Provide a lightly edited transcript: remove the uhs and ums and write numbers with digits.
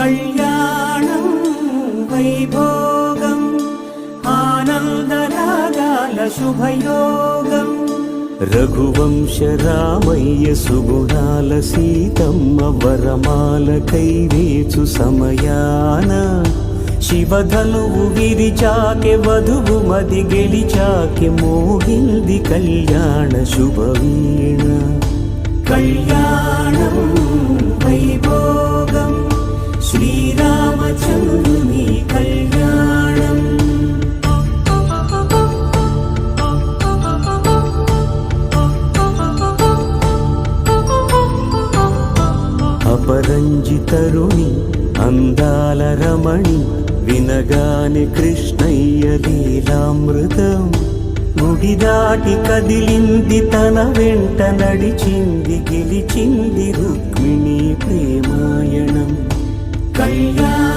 కళ్యాణం వైభోగం ఆనందరాగాల శుభయోగం రఘువంశ రామయ్య సుగుణాల సీతమ్మ వరమాల కైవేచు సమయాన శివధనువు విరిచాకె వధువు మది గెలిచాకె మోగింది కళ్యాణ శుభవీణ కళ్యాణం వైభోగం శ్రీరామచంద్రుని కళ్యాణం అపరంజి తరుణి అందాల రమణి వినగాని కృష్ణయ్య లీలామృతం గుడి దాటి కదిలింది తన వెంట నడిచింది గెలిచింది రుక్మిణి ప్రేమాయణం కళ్యాణ